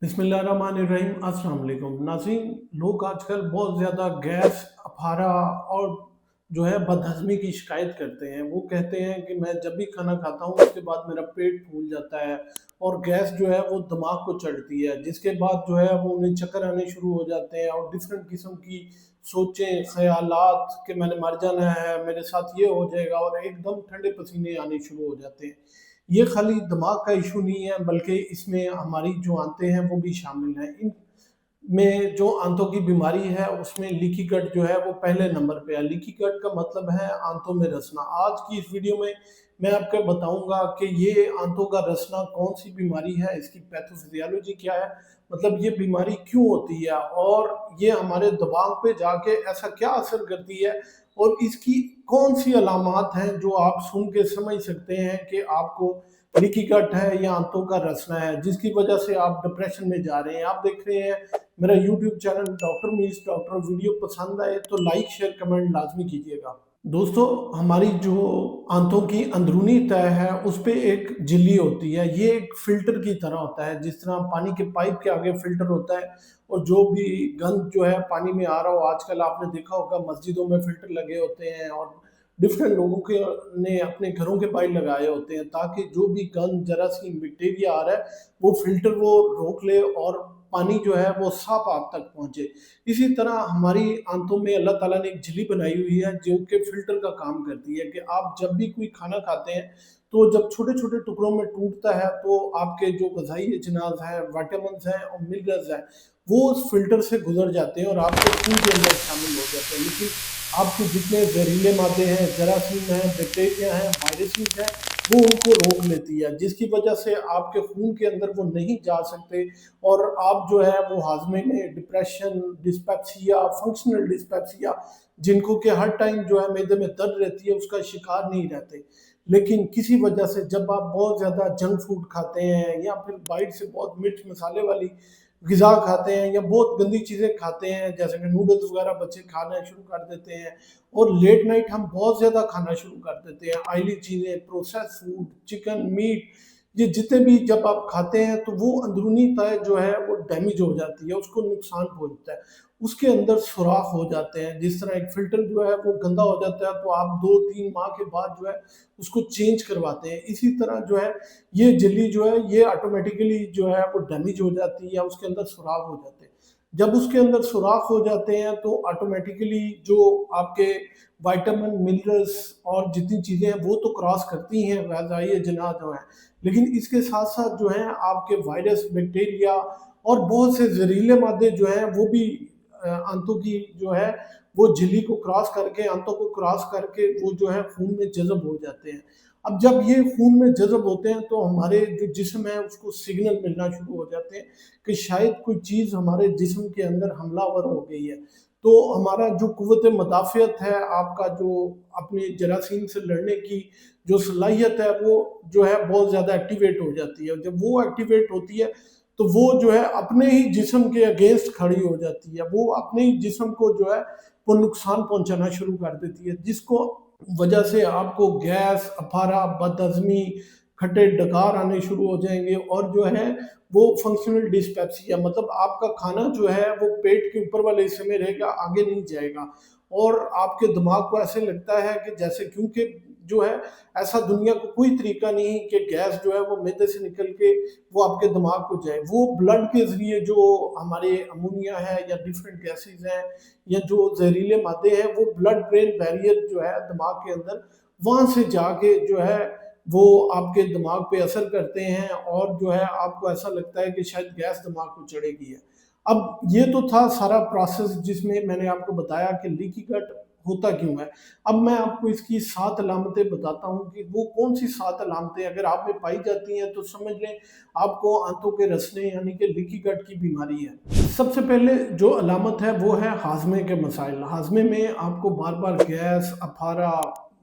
बिस्मिल्लाहिर्रहमानिर्रहीम। अस्सलाम वालेकुम नाज़रीन। लोग आजकल बहुत ज़्यादा गैस, अफारा और जो है बदहज़मी की शिकायत करते हैं। वो कहते हैं कि मैं जब भी खाना खाता हूँ उसके बाद मेरा पेट फूल जाता है और गैस जो है वो दिमाग को चढ़ती है, जिसके बाद जो है वो उन्हें चक्कर आने शुरू हो जाते हैं और डिफरेंट किस्म की सोचें, ख़यालात कि मैंने मर जाना है, मेरे साथ ये हो जाएगा और एकदम ठंडे पसीने आने शुरू हो जाते हैं। ये खाली दिमाग का इशू नहीं है, बल्कि इसमें हमारी जो आंतें हैं वो भी शामिल हैं। इन में जो आंतों की बीमारी है उसमें लीकी गट जो है वो पहले नंबर पे है। लीकी गट का मतलब है आंतों में रसना। आज की इस वीडियो में मैं आपको बताऊंगा कि ये आंतों का रसना कौन सी बीमारी है, इसकी पैथोफिजियोलॉजी क्या है, मतलब ये बीमारी क्यों होती है और ये हमारे दिमाग पे जाके ऐसा क्या असर करती है और इसकी कौन सी अलामात हैं जो आप सुन के समझ सकते हैं कि आपको लीकी गट है या आंतों का रसना है, जिसकी वजह से आप डिप्रेशन में जा रहे हैं। आप देख रहे हैं मेरा यूट्यूब चैनल डॉक्टर मीस डॉक्टर। वीडियो पसंद आए तो लाइक शेयर कमेंट लाजमी कीजिएगा। दोस्तों, हमारी जो आंतों की अंदरूनी तह है उस पे एक झिल्ली होती है। ये एक फिल्टर की तरह होता है, जिस तरह पानी के पाइप के आगे फिल्टर होता है और जो भी गंद जो है पानी में आ रहा हो, आजकल आपने देखा होगा मस्जिदों में फिल्टर लगे होते हैं और डिफरेंट लोगों के ने अपने घरों के बाहर लगाए होते हैं ताकि जो भी गंद जरासीम बैक्टीरिया आ रहा है वो फिल्टर वो रोक ले और पानी जो है वो साफ आप तक पहुंचे। इसी तरह हमारी आंतों में अल्लाह ताला ने एक झिल्ली बनाई हुई है जो कि फिल्टर का काम करती है कि आप जब भी कोई खाना खाते हैं तो जब छोटे छोटे टुकड़ों में टूटता है तो आपके जो गजाई अजनास हैं, वाइटामिन हैं और मिनरल्स हैं वो उस फिल्टर से गुजर जाते हैं और आपके खून के अंदर शामिल हो जाते हैं। लेकिन आपके जितने जहरीले मादे हैं, जरासीम हैं, बैक्टीरिया हैं, वायरसेस हैं, वो उनको रोक लेती है, जिसकी वजह से आपके खून के अंदर वो नहीं जा सकते और आप जो है वो हाजमे में डिप्रेशन, डिस्पेप्सिया, फंक्शनल डिस्पेप्सिया, जिनको कि हर टाइम जो है मैदे में दर्द रहती है, उसका शिकार नहीं रहते। लेकिन किसी वजह से जब आप बहुत ज़्यादा जंक फूड खाते हैं या फिर बाहर से बहुत मिर्च मसाले वाली ग़िज़ा खाते हैं या बहुत गंदी चीज़ें खाते हैं, जैसे कि नूडल्स वगैरह बच्चे खाना शुरू कर देते हैं और लेट नाइट हम बहुत ज़्यादा खाना शुरू कर देते हैं, ऑयली चीज़ें, प्रोसेस्ड फूड, चिकन, मीट, ये जितने भी जब आप खाते हैं तो वो अंदरूनी तय जो है वो डैमेज हो जाती है, उसको नुकसान पहुँचता है। उसके अंदर सुराख हो जाते हैं, जिस तरह एक फ़िल्टर जो है वो गंदा हो जाता है तो आप 2-3 माह के बाद जो है उसको चेंज करवाते हैं। इसी तरह जो है ये झिल्ली जो है ये ऑटोमेटिकली जो है वो डैमेज हो जाती है या उसके अंदर सुराख हो जाते हैं। जब उसके अंदर सुराख हो जाते हैं तो ऑटोमेटिकली जो आपके विटामिन, मिनरल्स और जितनी चीज़ें हैं वो तो क्रॉस करती हैं ग़िज़ाई अजनास जो हैं, लेकिन इसके साथ-साथ जो है आपके वायरस, बैक्टीरिया और बहुत से ज़हरीले मादे जो हैं वो भी आंतों की जो है वो झिल्ली को क्रॉस करके, आंतों को क्रॉस करके वो जो है खून में जज़ब हो जाते हैं। अब जब ये खून में जज़ब होते हैं तो हमारे जो जिस्म है उसको सिग्नल मिलना शुरू हो जाते हैं कि शायद कोई चीज़ हमारे जिस्म के अंदर हमलावर हो गई है। तो हमारा जो कुव्वत मुदाफ़ियत है, आपका जो अपने जरासीम से लड़ने की जो सलाहियत है वो जो है बहुत ज़्यादा एक्टिवेट हो जाती है। जब वो एक्टिवेट होती है तो वो जो है अपने ही जिस्म के अगेंस्ट खड़ी हो जाती है। वो अपने ही जिस्म को जो है वो नुकसान पहुँचाना शुरू कर देती है, जिसको वजह से आपको गैस, अफारा, बदहज़मी, खट्टे डकार आने शुरू हो जाएँगे और जो है वो फंक्शनल डिस्पेप्सिया, मतलब आपका खाना जो है वो पेट के ऊपर वाले हिस्से में रहेगा, आगे नहीं जाएगा और आपके दिमाग को ऐसे लगता है कि जैसे, क्योंकि जो है ऐसा दुनिया को कोई तरीका नहीं कि गैस जो है वो मैदे से निकल के वो आपके दिमाग को जाए। वो ब्लड के ज़रिए जो हमारे अमोनिया है या डिफरेंट गैसेज़ हैं या जो ज़हरीले मादे हैं वो ब्लड ब्रेन बैरियर जो है दिमाग के अंदर, वहाँ से जाके जो है वो आपके दिमाग पे असर करते हैं और जो है आपको ऐसा लगता है कि शायद गैस दिमाग को चढ़ेगी है। अब ये तो था सारा प्रोसेस जिसमें मैंने आपको बताया कि लीकी गट होता क्यों है। अब मैं आपको इसकी 7 अलामतें बताता हूँ कि वो कौन-सी 7 अलामतें अगर आप में पाई जाती हैं तो समझ लें आपको आंतों के रसने यानी कि लीकी गट की बीमारी है। सबसे पहले जो अलामत है वो है हाज़मे के मसाइल। हाज़मे में आपको बार-बार गैस, अफारा,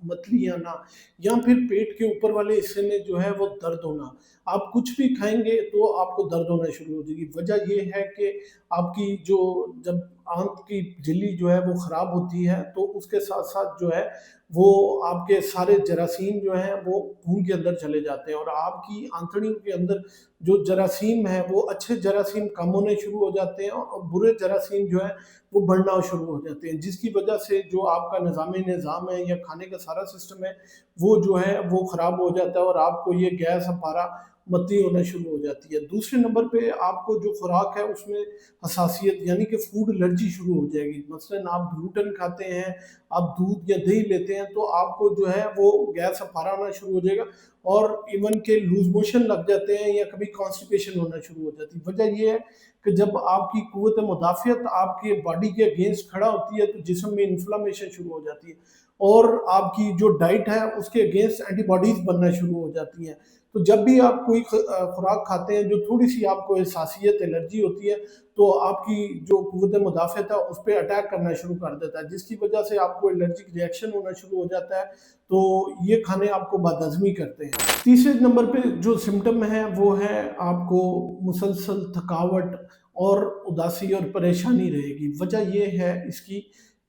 मतली आना या फिर पेट के ऊपर वाले हिस्से में जो है वो दर्द होना। आप कुछ भी खाएँगे तो आपको दर्द होना शुरू हो जाएगी। वजह ये है कि आपकी जो जब आंत की झिल्ली जो है वो ख़राब होती है, तो उसके साथ-साथ जो है वो आपके सारे जरासीम जो हैं वो खून के अंदर चले जाते हैं और आपकी आंतड़ियों के अंदर जो जरासीम है वो अच्छे जरासीम कम होने शुरू हो जाते हैं और बुरे जरासीम जो है वो बढ़ना शुरू हो जाते हैं, जिसकी वजह से जो आपका निज़ाम है या खाने का सारा सिस्टम है वो जो है वो ख़राब हो जाता है और आपको ये गैस, अफारा, मद्दी होना शुरू हो जाती है। दूसरे नंबर पे आपको जो खुराक है उसमें हसासियत यानी कि फूड एलर्जी शुरू हो जाएगी। मसलन आप ग्लूटेन खाते हैं, आप दूध या दही लेते हैं तो आपको जो है वो गैस, अफारा होना शुरू हो जाएगा और इवन के लूज़ मोशन लग जाते हैं या कभी कॉन्स्टिपेशन होना शुरू हो जाती है। वजह ये है कि जब आपकी कुव्वत मुदाफ़ियत आपके बॉडी के अगेंस्ट खड़ा होती है तो जिस्म में इन्फ्लेमेशन शुरू हो जाती है और आपकी जो डाइट है उसके अगेंस्ट एंटीबॉडीज़ बनना शुरू हो जाती हैं। तो जब भी आप कोई खुराक खाते हैं जो थोड़ी-सी आपको हसासियत, एलर्जी होती है, तो आपकी जो कुव्वत मुदाफ़ियत है उस पे अटैक करना शुरू कर देता है, जिसकी वजह से आपको एलर्जिक रिएक्शन होना शुरू हो जाता है, तो ये खाने आपको बदहज़मी करते हैं। तीसरे नंबर पे जो सिम्पटम है वो है आपको मुसलसल थकावट और उदासी और परेशानी रहेगी। वजह ये है इसकी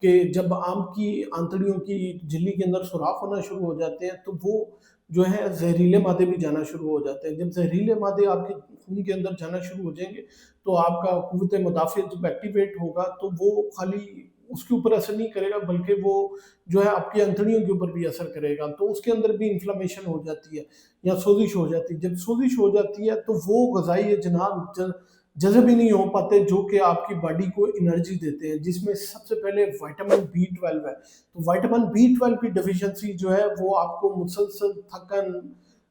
कि जब आपकी आंतड़ियों की झिल्ली के अंदर सुराख होना शुरू हो जाते हैं, तो वो जो है ज़हरीले मादे भी जाना शुरू हो जाते हैं। जब ज़हरीले मादे आपके खून के अंदर जाना शुरू हो जाएँगे, तो आपका कुव्वत मुदाफ़ियत जब एक्टिवेट होगा, तो वो खाली उसके ऊपर असर नहीं करेगा, बल्कि वो जो है आपकी आंतड़ियों के ऊपर भी असर करेगा। तो उसके अंदर भी इन्फ्लेमेशन हो जाती है या सोज़िश हो जाती है। जब सोज़िश हो जाती है, तो वो ग़ज़ाई अजनाब जज़ब ही नहीं हो पाते जो कि आपकी बॉडी को एनर्जी देते हैं, जिसमें सबसे पहले विटामिन बी 12 है। तो विटामिन बी 12 की डेफिशिएंसी जो है वो आपको मुसलसल थकन,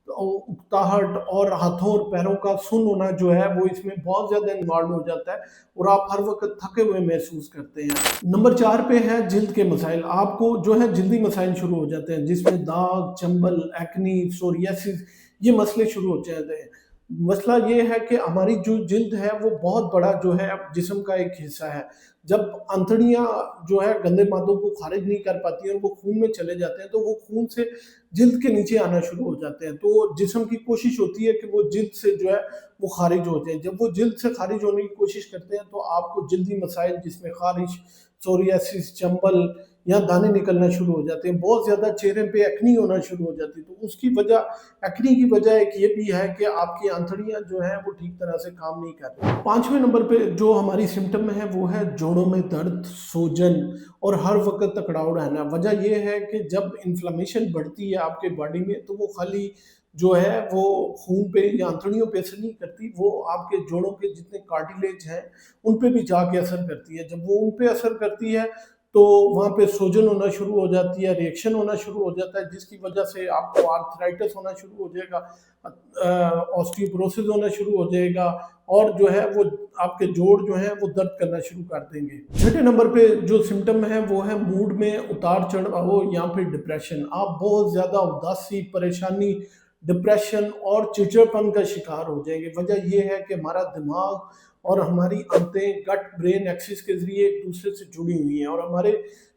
उकताहट और हाथों और पैरों का सुन्न होना जो है वो इसमें बहुत ज़्यादा इन्वॉल्व हो जाता है और आप हर वक़्त थके हुए महसूस करते हैं। नंबर 4 पे है जिल्द के मसाइल। आपको जो है जल्दी मसाइल शुरू हो जाते हैं, जिसमें दाग, चंबल, एक्ने, सोरियासिस ये मसले शुरू हो जाते हैं। मसला ये है कि हमारी जो जिल्द है वो बहुत बड़ा जो है जिस्म का एक हिस्सा है। जब आंतड़ियाँ जो है गंदे मादों को खारिज नहीं कर पाती हैं और वो खून में चले जाते हैं, तो वो खून से जिल्द के नीचे आना शुरू हो जाते हैं। तो जिस्म की कोशिश होती है कि वो जिल्द से जो है वो खारिज हो जाए। जब वो जिल्द से खारिज होने की कोशिश करते हैं, तो आपको जल्दी मसाइल जिसमें ख़ारिश, सोरियासिस, चंबल या दाने निकलना शुरू हो जाते हैं। बहुत ज़्यादा चेहरे पे एक्ने होना शुरू हो जाती है। तो उसकी वजह एक्ने की वजह एक ये भी है कि आपकी आंतड़ियाँ जो हैं वो ठीक तरह से काम नहीं कर रही। 5वें नंबर पे जो हमारी सिम्पटम है वो है जोड़ों में दर्द, सूजन और हर वक़्त अकड़ाव रहना। वजह ये है कि जब इन्फ्लेमेशन बढ़ती है आपके बॉडी में, तो वो खाली जो है वो खून पे या आंतड़ियों पे असर नहीं करती, वो आपके जोड़ों के जितने कार्टिलेज हैं उन पे भी जाके असर करती है। जब वो उन पे असर करती है, तो वहाँ पे सूजन होना शुरू हो जाती है, रिएक्शन होना शुरू हो जाता है, जिसकी वजह से आपको आर्थराइटिस होना शुरू हो जाएगा, ऑस्टियोपोरोसिस होना शुरू हो जाएगा और जो है वो आपके जोड़ जो हैं वो दर्द करना शुरू कर देंगे। छठे नंबर पे जो सिम्पटम है वो है मूड में उतार चढ़ाव या फिर डिप्रेशन। आप बहुत ज़्यादा उदासी, परेशानी, डिप्रेशन और चिड़चिड़ापन का शिकार हो जाएंगे। वजह ये है कि हमारा दिमाग और हमारी आंतें गट ब्रेन एक्सिस के ज़रिए एक दूसरे से जुड़ी हुई हैं और हमारे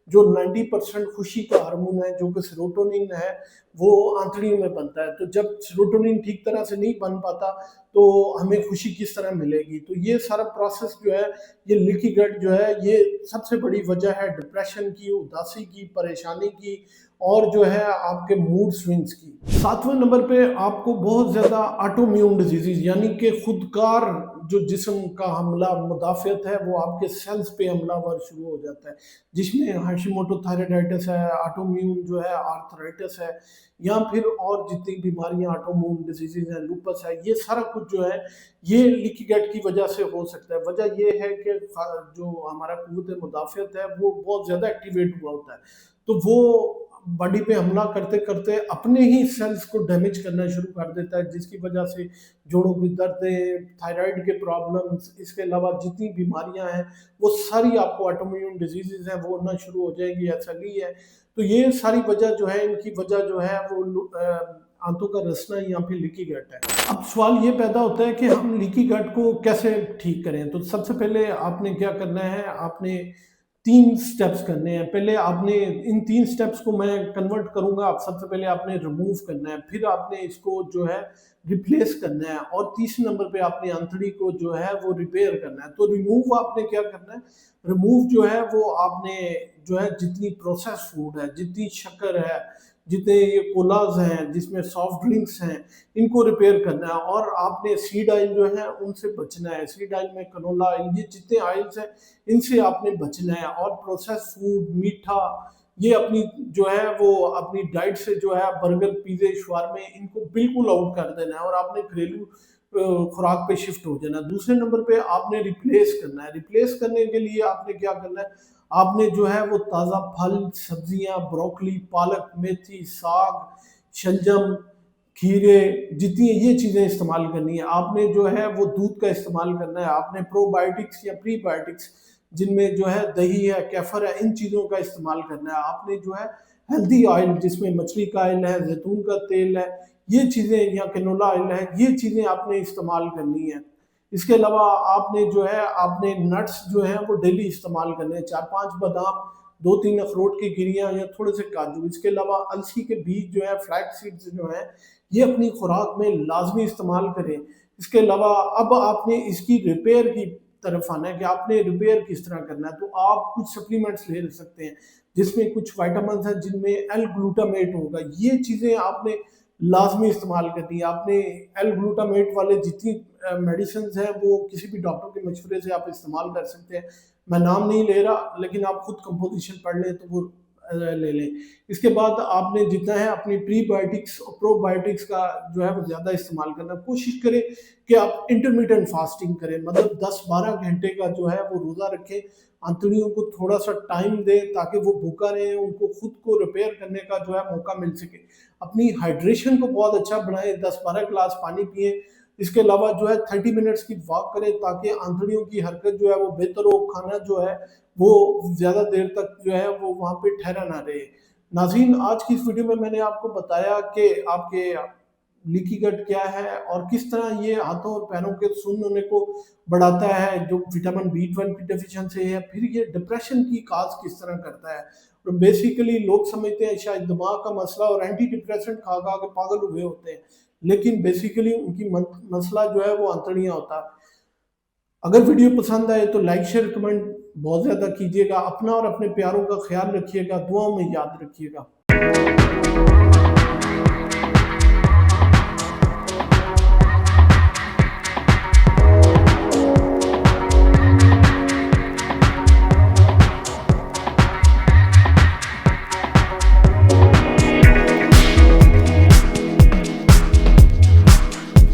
जो 90% खुशी का हार्मोन है जो कि सेरोटोनिन है, वो आंतड़ियों में बनता है। तो जब सेरोटोनिन ठीक तरह से नहीं बन पाता, तो हमें खुशी किस तरह मिलेगी? तो ये सारा प्रोसेस जो है, ये लीकी गट जो है, ये सबसे बड़ी वजह है डिप्रेशन की, उदासी की, परेशानी की और जो है आपके मूड स्विंग्स की। 7वें नंबर पे आपको बहुत ज़्यादा ऑटोइम्यून डिजीज़ यानी कि खुदकार जो जिस्म का हमला मुदाफ़ियत है वो आपके सेल्स पे हमलावर शुरू हो जाता है, जिसमें हाशिमोटो थायराइडाइटिस है, ऑटोइम्यून जो है आर्थराइटिस है या फिर और जितनी बीमारियां ऑटोइम्यून डिजीज़ हैं, लूपस है, ये सारा कुछ जो है ये लीकी गट की वजह से हो सकता है। वजह ये है कि जो हमारा कुव्वत मुदाफ़ियत है वो बहुत ज़्यादा एक्टिवेट हुआ होता है, तो वो बॉडी पे हमला करते करते अपने ही सेल्स को डैमेज करना शुरू कर देता है, जिसकी वजह से जोड़ों की दर्दें, थायराइड के प्रॉब्लम्स, इसके अलावा जितनी बीमारियां हैं वो सारी आपको ऑटोइम्यून डिजीज़ हैं वो होना शुरू हो जाएंगी। ऐसा नहीं है, तो ये सारी वजह जो है, इनकी वजह जो है वो आंतों का रसना या फिर लीकी गट है। अब सवाल ये पैदा होता है कि हम लीकी गट को कैसे ठीक करें। तो सबसे पहले आपने क्या करना है, आपने 3 स्टेप्स करने हैं। पहले आपने इन 3 स्टेप्स को मैं कन्वर्ट करूँगा। आप सबसे पहले आपने रिमूव करना है, फिर आपने इसको जो है रिप्लेस करना है और तीसरे नंबर पे आपने आंतड़ी को जो है वो रिपेयर करना है। तो रिमूव आपने क्या करना है, रिमूव जो है वो आपने जो है जितनी प्रोसेस्ड फूड है, जितनी शक्कर है, जितने ये कोलाज हैं, जिसमें सॉफ्ट ड्रिंक्स हैं, इनको रिपेयर करना है और आपने सीड ऑयल जो है उनसे बचना है। सीड ऑयल में कनोला ऑयल, ये जितने ऑयल्स हैं इनसे आपने बचना है और प्रोसेस फूड, मीठा, ये अपनी जो है वो अपनी डाइट से जो है बर्गर, पिज़्ज़े, शवारमे इनको बिल्कुल आउट कर देना है और आपने घरेलू खुराक पे शिफ्ट हो जाना है। दूसरे नंबर पे आपने रिप्लेस करना है। रिप्लेस करने के लिए आपने क्या करना है, आपने जो है वो ताज़ा फल, सब्जियां, ब्रोकली, पालक, मेथी, साग, शलजम, खीरे, जितनी ये चीज़ें इस्तेमाल करनी है। आपने जो है वो दूध का इस्तेमाल करना है। आपने प्रोबायोटिक्स या प्रीबायोटिक्स जिनमें जो है दही है, केफर है, इन चीज़ों का इस्तेमाल करना है। आपने जो है हेल्दी ऑयल जिसमें मछली का ऑयल है, जैतून का तेल है, ये चीज़ें या कैनोला ऑयल है, ये चीज़ें आपने इस्तेमाल करनी है। इसके अलावा आपने जो है आपने नट्स जो हैं वो डेली इस्तेमाल करने हैं। 4-5 बादाम, 2-3 अखरोट की गिरियाँ या थोड़े से काजू। इसके अलावा अलसी के बीज जो है, फ्लैक्स सीड्स जो हैं, ये अपनी खुराक में लाजमी इस्तेमाल करें। इसके अलावा अब आपने इसकी रिपेयर की तरफ आना है कि आपने रिपेयर किस तरह करना है। तो आप कुछ सप्लीमेंट्स ले सकते हैं जिसमें कुछ विटामिन हैं, जिनमें एल ग्लूटामेट होगा। ये चीज़ें आपने लाजमी इस्तेमाल करनी है। आपने एल ग्लूटामेट वाले जितनी मेडिसिन हैं वो किसी भी डॉक्टर के मशवरे से आप इस्तेमाल कर सकते हैं। मैं नाम नहीं ले रहा, लेकिन आप खुद कंपोजिशन पढ़ लें तो वो ले लें। इसके बाद आपने जितना है अपनी प्रीबायोटिक्स और प्रोबायोटिक्स का जो है वो ज़्यादा इस्तेमाल करना। कोशिश करें कि आप इंटरमिटेंट फास्टिंग करें, मतलब 10-12 घंटे का जो है वो रोज़ा रखें। आंतड़ियों को थोड़ा सा टाइम दें ताकि वो भूखा रहें, उनको खुद को रिपेयर करने का जो है मौका मिल सके। अपनी हाइड्रेशन को बहुत अच्छा बनाएं, 10-12 गिलास पानी पिएं। इसके अलावा जो है 30 मिनट्स की वॉक करें ताकि आंतड़ियों की हरकत जो है वो बेहतर हो, खाना जो है वो ज़्यादा देर तक जो है वो वहाँ पे ठहरा ना रहे। नाज़रीन, आज की इस वीडियो में मैंने आपको बताया कि आपके लीकी गट क्या है और किस तरह ये हाथों और पैरों के सुन्न होने को बढ़ाता है, जो विटामिन B12 की डेफिशिएंसी है। फिर ये डिप्रेशन की काज किस तरह करता है। और बेसिकली लोग समझते हैं शायद दिमाग का मसला और एंटी डिप्रेसेंट खा खा के पागल हुए होते हैं, लेकिन बेसिकली उनकी मसला जो है वो आंतड़ियाँ होता है। अगर वीडियो पसंद आए तो लाइक, शेयर, कमेंट बहुत ज़्यादा कीजिएगा। अपना और अपने प्यारों का ख्याल रखिएगा, दुआओं में याद रखिएगा।